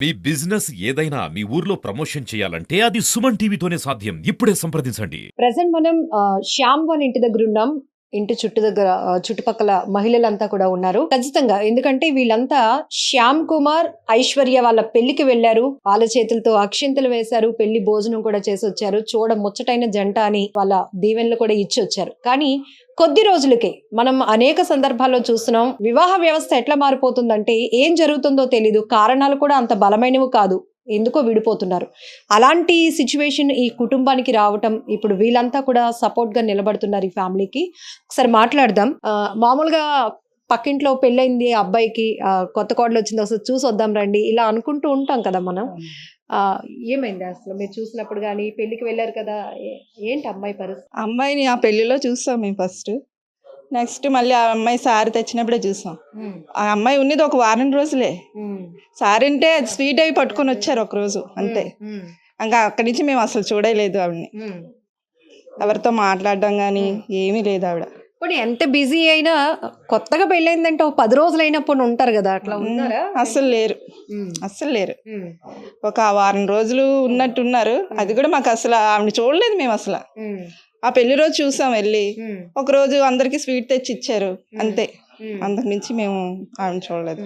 మీ business ఏదైనా మీ ఊర్లో promotion చేయాలంటే అది సుమన్ టీవీతోనే సాధ్యం. ఇప్పుడే సంప్రదించండి. ప్రెసెంట్ మనం శ్యామ్ వాళ్ళ ఇంటి దగ్గర ఉన్నాం. ఇంటి చుట్టుపక్కల మహిళలంతా కూడా ఉన్నారు. ఖచ్చితంగా ఎందుకంటే వీళ్ళంతా శ్యామ్ కుమార్, ఐశ్వర్య వాళ్ళ పెళ్లికి వెళ్లారు. వాళ్ళ చేతులతో అక్షింతలు వేశారు. పెళ్లి భోజనం కూడా చేసి వచ్చారు. చూడ ముచ్చటైన జంట అని వాళ్ళ దీవెనలు కూడా ఇచ్చి వచ్చారు. కానీ కొద్ది రోజులకే మనం అనేక సందర్భాల్లో చూస్తున్నాం. వివాహ వ్యవస్థ ఎట్లా మారిపోతుందంటే ఏం జరుగుతుందో తెలీదు. కారణాలు కూడా అంత బలమైనవి కాదు. ఎందుకో విడిపోతున్నారు. అలాంటి సిచ్యువేషన్ ఈ కుటుంబానికి రావటం, ఇప్పుడు వీళ్ళంతా కూడా సపోర్ట్ గా నిలబడుతున్నారు ఈ ఫ్యామిలీకి. ఒకసారి మాట్లాడదాం. మామూలుగా పక్కింట్లో పెళ్ళైంది అబ్బాయికి, కొత్త కోడలు వచ్చింది, ఒకసారి చూసి వద్దాం రండి, ఇలా అనుకుంటూ ఉంటాం కదా మనం. ఏమైంది అసలు మీరు చూసినప్పుడు కానీ పెళ్లికి వెళ్ళారు కదా, ఏంటి అమ్మాయి పరిస్థితి? అమ్మాయిని ఆ పెళ్లిలో చూసాం మేము ఫస్ట్. నెక్స్ట్ మళ్ళీ ఆ అమ్మాయి సారీ తెచ్చినప్పుడే చూసాం. ఆ అమ్మాయి ఉన్నది ఒక వారం రోజులే. సారీ అంటే స్వీట్ అవి పట్టుకొని వచ్చారు ఒక రోజు అంతే. ఇంకా అక్కడి నుంచి మేము అసలు చూడలేదు ఆవిడని. ఎవరితో మాట్లాడడం కానీ ఏమీ లేదు ఆవిడ. ఇప్పుడు ఎంత బిజీ అయినా కొత్తగా పెళ్ళైందంటే ఒక 10 రోజులు అయినప్పుడు ఉంటారు కదా, అట్లా ఉన్నారా? అస్సలు లేరు, అస్సలు లేరు. ఒక వారం రోజులు ఉన్నట్టున్నారు. అది కూడా మాకు అసలు ఆవిడ చూడలేదు మేము అసలు. ఆ పెళ్లి రోజు చూసాం వెళ్ళి, ఒక రోజు అందరికి స్వీట్ తెచ్చి ఇచ్చారు అంతే. అంతకు మించి మేము ఆవిడ చూడలేదు.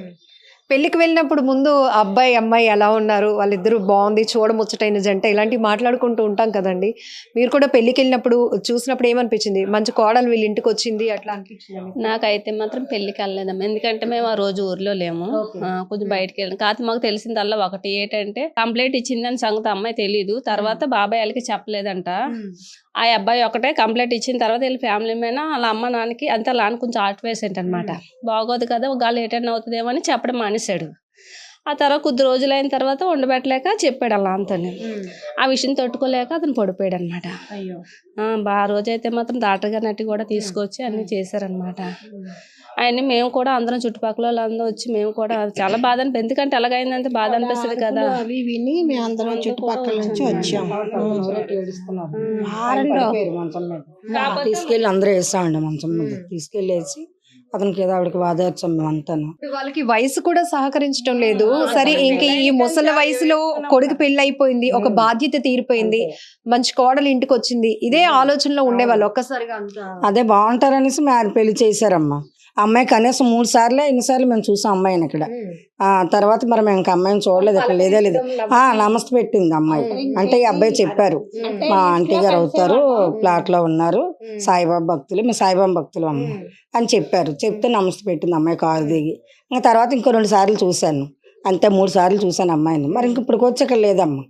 పెళ్లికి వెళ్ళినప్పుడు ముందు అబ్బాయి అమ్మాయి ఎలా ఉన్నారు, వాళ్ళిద్దరూ బాగుంది, చూడముచ్చటైన జంట, ఇలాంటివి మాట్లాడుకుంటూ ఉంటాం కదండి. మీరు కూడా పెళ్లికి వెళ్ళినప్పుడు చూసినప్పుడు ఏమనిపించింది? మంచి కోడలు వీళ్ళ ఇంటికి వచ్చింది అట్లా అనిపించింది? నాకైతే మాత్రం పెళ్లికి వెళ్ళలేదమ్మా. ఎందుకంటే మేము ఆ రోజు ఊర్లో లేము, కొంచెం బయటకు వెళ్ళాం. కాకపోతే మాకు తెలిసిందల్లా ఒకటి ఏంటంటే కంప్లైంట్ ఇచ్చిందని సంగతి అమ్మాయి తెలీదు. తర్వాత బాబాయ్ వాళ్ళకి చెప్పలేదంట. ఆ అబ్బాయి ఒకటే కంప్లైంట్ ఇచ్చిన తర్వాత వీళ్ళ ఫ్యామిలీ మీద వాళ్ళ అమ్మ నాన్నకి అంతా లాన్ కొంచెం ఆర్ట్ వేసేంట అనమాట. బాగోదు కదా, గాలి ఏటైనా అవుతుందేమో అని చెప్పడం మానేశాడు. ఆ తర్వాత కొద్ది రోజులు అయిన తర్వాత ఉండబెట్టలేక చెప్పాడు అలా అంతని. ఆ విషయం తట్టుకోలేక అతను పడిపోయాడు అనమాట. ఆ రోజైతే మాత్రం డాక్టర్ గారిని అట్టి కూడా తీసుకొచ్చి అన్ని చేశారనమాట. అవన్నీ మేము కూడా అందరం చుట్టుపక్కల వాళ్ళందరూ వచ్చి మేము కూడా చాలా బాధ అనిపి, ఎందుకంటే ఎలాగైందంటే బాధ అనిపిస్తుంది కదా. అవి విని మేము అందరం చుట్టుపక్కల నుంచి వచ్చాము. తీసుకెళ్ళి అందరూ వేసామండి మంచం మీద. తీసుకెళ్ళేసి అతనికి ఏదో ఆవిడకి వాదార్చాం మేము అంతాను. వాళ్ళకి వయసు కూడా సహకరించడం లేదు. సరే, ఇంక ఈ ముసలి వయసులో కొడుకు పెళ్లి అయిపోయింది, ఒక బాధ్యత తీరిపోయింది, మంచి కోడలు ఇంటికి వచ్చింది, ఇదే ఆలోచనలో ఉండేవాళ్ళు. ఒక్కసారిగా అదే బాగుంటారనేసి మేము పెళ్లి చేశారమ్మా. అమ్మాయి కనీసం 3 సార్లు ఎన్నిసార్లు మేము చూసాం అమ్మాయిని ఇక్కడ. తర్వాత మరి మేము ఇంకా అమ్మాయిని చూడలేదు, అక్కడ లేదే లేదు. నమస్తే పెట్టింది అమ్మాయి. అంటే ఈ అబ్బాయి చెప్పారు, మా ఆంటీ గారు అవుతారు, ప్లాట్ లో ఉన్నారు, సాయిబాబా భక్తులు, మేము సాయిబాబా భక్తులు అమ్మ అని చెప్పారు. చెప్తే నమస్తే పెట్టింది అమ్మాయి కారు దిగి. ఇంకా తర్వాత ఇంకో 2 సార్లు చూశాను అంతే. 3 సార్లు చూశాను అమ్మాయిని. మరి ఇంక ఇప్పుడు వచ్చి ఇక్కడ లేదమ్మా.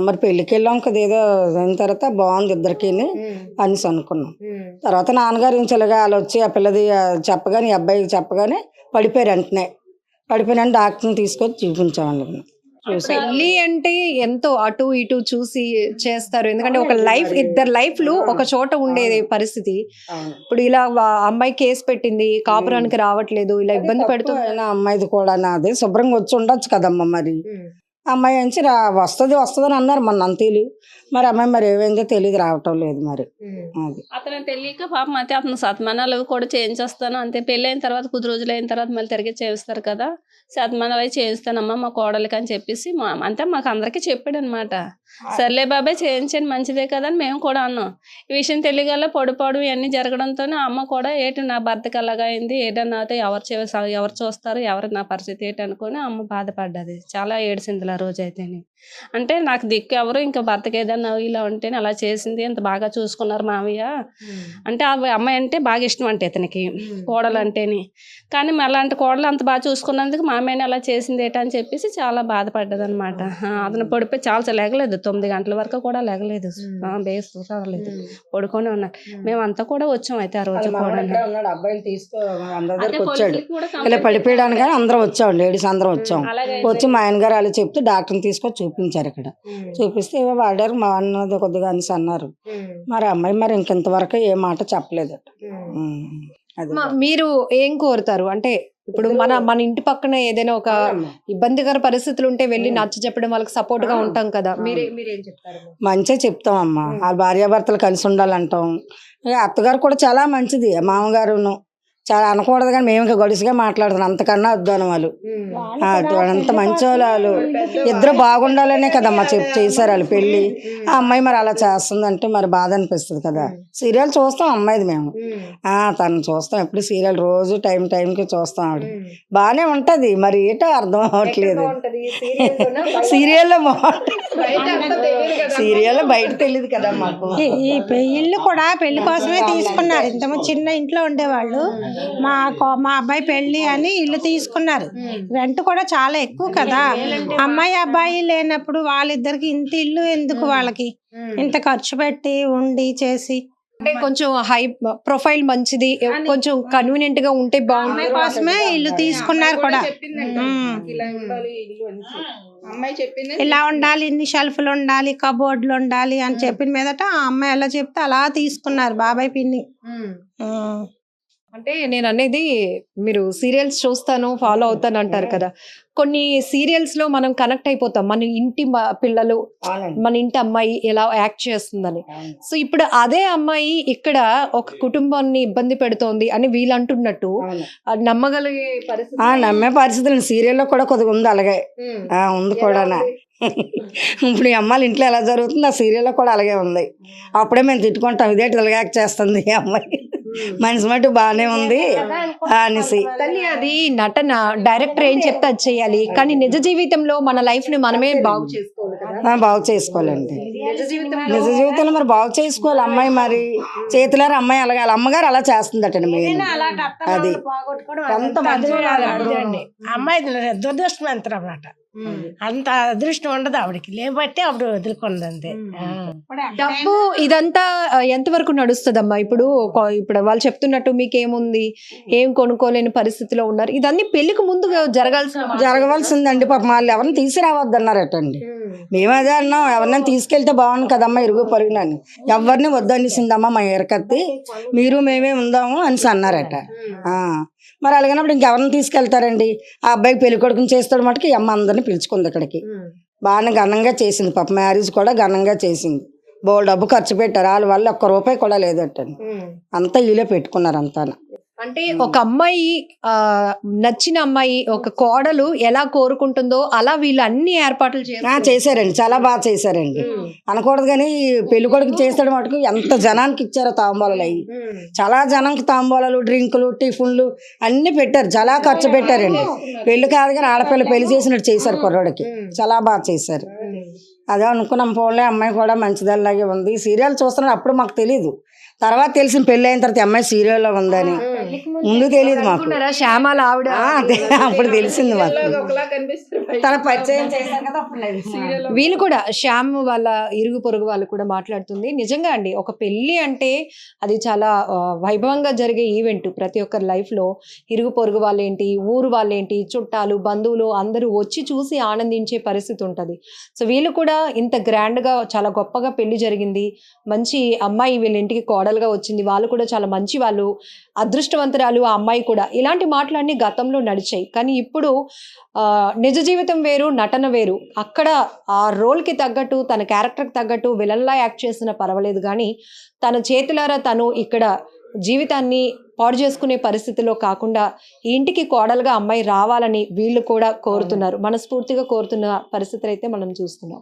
మరి పెళ్ళికి వెళ్ళాం కదా, ఏదో అయిన తర్వాత బాగుంది ఇద్దరికి అనేసి అనుకున్నాం. తర్వాత నాన్నగారు ఇంచలుగా వాళ్ళు వచ్చి ఆ పిల్లది చెప్పగానే, ఈ అబ్బాయికి చెప్పగానే పడిపోయారు. వెంటనే పడిపోయిన డాక్టర్ని తీసుకొచ్చి చూపించామండి. పెళ్లి అంటే ఎంతో అటు ఇటు చూసి చేస్తారు. ఎందుకంటే ఒక లైఫ్, ఇద్దరు లైఫ్లు ఒక చోట ఉండేది పరిస్థితి. ఇప్పుడు ఇలా అమ్మాయి కేసు పెట్టింది, కాపురానికి రావట్లేదు, ఇలా ఇబ్బంది పెడుతూ. అమ్మాయిది కూడా నాది శుభ్రంగా వచ్చి ఉండొచ్చు కదమ్మా. మరి అమ్మాయి నుంచి వస్తుంది అని అన్నారు మన నంతీలు. మరి అమ్మాయి మరి ఏమైందో తెలియదు, రావటం లేదు. మరి అది అతను తెలియక పాపం అయితే అతను సత్మానాలు కూడా చేయించేస్తాను అంతే. పెళ్ళి అయిన తర్వాత కొద్ది రోజులు అయిన తర్వాత మళ్ళీ తిరిగి చేయిస్తారు కదా, సత్మానాలు అవి చేయిస్తానమ్మా మా కోడలికి అని చెప్పేసి అంతే మాకు అందరికీ చెప్పాడు అనమాట. సర్లే బాబాయ్ చేయించండి మంచిదే కదా అని మేము కూడా అన్నాం. ఈ విషయం తెలియగల పొడిపోవడం ఇవన్నీ జరగడంతో అమ్మ కూడా ఏంటి నా భర్తకి అలాగా అయింది, ఏదన్నా అయితే ఎవరు చూస్తారు, ఎవరు నా పరిస్థితి ఏంటి అనుకుని అమ్మ బాధపడ్డది. చాలా ఏడిసింది ఆ రోజు అయితేనే. అంటే నాకు దిక్కు ఎవరు, ఇంకా భర్తకి ఏదన్నా ఇలా ఉంటేనే అలా చేసింది, ఇంత బాగా చూసుకున్నారు మావయ్య అంటే. ఆ అమ్మాయి అంటే బాగా ఇష్టం అంటే ఇతనికి, కోడలు అంటేని. కానీ అలాంటి కోడలు అంత బాగా చూసుకున్నందుకు మామయ్యని అలా చేసింది ఏంటని చెప్పేసి చాలా బాధపడ్డది అనమాట. అతను పడిపోయి చాలా లేగలేదు, 9 గంటల వరకు కూడా లేగలేదు, బేస్ కాలేదు, పడుకొని ఉన్నారు. మేమంతా కూడా వచ్చాం అయితే ఆ రోజు కూడా. అబ్బాయిని తీసుకో వచ్చాడు ఇలా పడిపోయడానికి, కానీ అందరం వచ్చాం, లేడీస్ అందరం వచ్చాం. వచ్చి మా ఆయన గారు అలా చెప్తే డాక్టర్ని తీసుకొని చూపించారు. ఇక్కడ చూపిస్తే ఏవో వాడారు మా అన్నది కొద్దిగా అనేసి అన్నారు. మరి అమ్మాయి మరి ఇంకెంతవరకు ఏ మాట చెప్పలేదు. మీరు ఏం కోరుతారు అంటే, ఇప్పుడు మన ఇంటి పక్కన ఏదైనా ఒక ఇబ్బందికర పరిస్థితులు ఉంటే వెళ్ళి నచ్చ చెప్పడం, వాళ్ళకి సపోర్ట్ గా ఉంటాం కదా, మీరేం చెప్తారు? మంచిగా చెప్తాం అమ్మా. వాళ్ళ భార్యాభర్తలు కలిసి ఉండాలంటాం. అత్తగారు కూడా చాలా మంచిది, మామగారును చాలా అనకూడదు కానీ మేము ఇంకా గడుసుగా మాట్లాడుతున్నాం, అంతకన్నా అద్దాను వాళ్ళు. అంత మంచి వాళ్ళు ఇద్దరు బాగుండాలనే కదమ్మా చేశారు వాళ్ళు పెళ్ళి. ఆ అమ్మాయి మరి అలా చేస్తుందంటే మరి బాధ అనిపిస్తుంది కదా. సీరియల్ చూస్తాం అమ్మాయిది మేము, తను చూస్తాం ఎప్పుడు సీరియల్, రోజు టైంకి చూస్తాం. ఆవిడ బాగానే ఉంటది, మరి ఏటో అర్థం అవ్వట్లేదు. సీరియల్లో సీరియల్లో బయట తెలియదు కదా మాకు. ఈ ఇల్లు కూడా పెళ్లి కోసమే తీసుకున్నారు. ఇంత చిన్న ఇంట్లో ఉండేవాళ్ళు, మా అబ్బాయి పెళ్లి అని ఇల్లు తీసుకున్నారు. రెంట్ కూడా చాలా ఎక్కువ కదా. అమ్మాయి అబ్బాయి లేనప్పుడు వాళ్ళిద్దరికి ఇంత ఇల్లు ఎందుకు, వాళ్ళకి ఇంత ఖర్చు పెట్టి ఉండి చేసి. అంటే కొంచెం హై ప్రొఫైల్ మంచిది, కొంచెం కన్వీనియంట్ గా ఉంటే బాగుంది కోసమే ఇల్లు తీసుకున్నారు కూడా. ఇలా ఉండాలి, ఇన్ని షెల్ఫ్లు ఉండాలి, కబోర్డ్లు ఉండాలి అని చెప్పిన మీదట ఆ అమ్మాయి ఎలా చెప్తే అలా తీసుకున్నారు బాబాయ్ పిన్ని. అంటే నేను అనేది, మీరు సీరియల్స్ చూస్తాను ఫాలో అవుతాను అంటారు కదా, కొన్ని సీరియల్స్ లో మనం కనెక్ట్ అయిపోతాం, మన ఇంటి పిల్లలు, మన ఇంటి అమ్మాయి ఎలా యాక్ట్ చేస్తుందని. సో ఇప్పుడు అదే అమ్మాయి ఇక్కడ ఒక కుటుంబాన్ని ఇబ్బంది పెడుతోంది అని వీళ్ళు అంటున్నట్టు నమ్మగలిగే పరిస్థితి? నమ్మే పరిస్థితులు సీరియల్లో కూడా కొద్దిగా ఉంది, అలాగే ఉంది కూడా. ఇప్పుడు ఈ అమ్మాయిలు ఇంట్లో ఎలా జరుగుతుంది, ఆ సీరియల్లో కూడా అలాగే ఉంది. అప్పుడే మేము తిట్టుకుంటాం, ఇదేంటి ఇలాగ యాక్ట్ చేస్తుంది ఈ అమ్మాయి, మనిషి మటు బాగానే ఉంది అనేసి. తల్లి అది నటన, డైరెక్టర్ ఏం చెప్తే అది చేయాలి, కానీ నిజ జీవితంలో మన లైఫ్ ని మనమే బాగు చేసుకోవాలి కదా. బాగు చేసుకోవాలండి నిజ జీవితంలో, మరి బాగు చేసుకోవాలి. అమ్మాయి మరి చేతులారు అమ్మాయి అలాగే, వాళ్ళ అమ్మగారు అలా చేస్తుందటండి మెయిన్. అది ఎంత అమ్మాయి దురదృష్టవంతులు అన్నమాట. అంత అదృష్టం ఉండదు ఆవిడకి, లేబట్టి ఆవిడ వదులుకుంది అంతే. డబ్బు ఇదంతా ఎంతవరకు నడుస్తుందమ్మా? ఇప్పుడు వాళ్ళు చెప్తున్నట్టు మీకేముంది, ఏం కొనుక్కోలేని పరిస్థితిలో ఉన్నారు, ఇదన్నీ పెళ్లికి ముందు జరగవలసిందండి. పాపం వాళ్ళు ఎవరిని తీసుకురావద్దన్నారటండి. మేము అదే అన్నాం, ఎవరినైనా తీసుకెళ్తే బాగుంది కదమ్మా ఇరుగు పొరుగునని. ఎవరిని వద్దనిసిందమ్మా మా ఎరకత్తి, మీరు మేమే ఉందాము అనేసి అన్నారట. మరి అలాగనప్పుడు ఇంకెవరిని తీసుకెళ్తారండి? ఆ అబ్బాయికి పెళ్లి కొడుకుని చేస్తాడు మటుకు ఈ అమ్మ అందరిని పిలుచుకుంది ఇక్కడికి. బాగా ఘనంగా చేసింది పాప, మ్యారేజ్ కూడా ఘనంగా చేసింది. బోల్ డబ్బు ఖర్చు పెట్టారు, వాళ్ళ వల్ల ఒక్క రూపాయి కూడా లేదటండి, అంతా వీళ్ళే పెట్టుకున్నారు అంతా. అంటే ఒక అమ్మాయి నచ్చిన అమ్మాయి, ఒక కోడలు ఎలా కోరుకుంటుందో అలా వీళ్ళు అన్ని ఏర్పాట్లు చేశారండి, చాలా బాగా చేశారండి. అనకూడదు కానీ పెళ్లి కొడుకు చేస్తాడు మటుకు ఎంత జనానికి ఇచ్చారో తాంబూలాలు అయ్యి, చాలా జనానికి తాంబూలాలు, డ్రింకులు, టిఫిన్లు అన్ని పెట్టారు, చాలా ఖర్చు పెట్టారండి. పెళ్లి కాదు కానీ ఆడపిల్ల పెళ్లి చేసినట్టు చేశారు కుర్రోడికి, చాలా బాగా చేశారు. అదే అనుకున్నాం, పోన్లే అమ్మాయి కూడా మంచిదల్లాగే ఉంది. సీరియల్ చూస్తున్నాడు, అప్పుడు మాకు తెలీదు, తర్వాత తెలిసిన పెళ్లి అయిన తర్వాత అమ్మాయి సీరియల్లో ఉందని. ముందు తెలియదు మాకు, శ్యామల ఆవిడ అప్పుడు తెలిసింది మాకు, తన పరిచయం చేశారు కదా. వీళ్ళు కూడా శ్యామ్ వాళ్ళ ఇరుగు పొరుగు వాళ్ళు కూడా మాట్లాడుతుంది. నిజంగా అండి, ఒక పెళ్లి అంటే అది చాలా వైభవంగా జరిగే ఈవెంట్. ప్రతి ఒక్కరి లైఫ్ లో ఇరుగు పొరుగు వాళ్ళేంటి, ఊరు వాళ్ళేంటి, చుట్టాలు, బంధువులు అందరూ వచ్చి చూసి ఆనందించే పరిస్థితి ఉంటది. సో వీళ్ళు కూడా ఇంత గ్రాండ్ గా, చాలా గొప్పగా పెళ్లి జరిగింది, మంచి అమ్మాయి వీళ్ళ ఇంటికి కోడలుగా వచ్చింది, వాళ్ళు కూడా చాలా మంచి వాళ్ళు, అదృష్టవంతురాలు ఆ అమ్మాయి కూడా, ఇలాంటి మాటలన్నీ గతంలో నడిచాయి. కానీ ఇప్పుడు నిజ జీవితం వేరు, నటన వేరు. అక్కడ ఆ రోల్కి తగ్గట్టు, తన క్యారెక్టర్కి తగ్గట్టు విలన్లా యాక్ట్ చేసినా పర్వాలేదు, కానీ తన చేతులారా తను ఇక్కడ జీవితాన్ని పాడు చేసుకునే పరిస్థితిలో కాకుండా ఈ ఇంటికి కోడలుగా అమ్మాయి రావాలని వీళ్ళు కూడా కోరుతున్నారు, మనస్ఫూర్తిగా కోరుతున్న పరిస్థితులు అయితే మనం చూస్తున్నాం.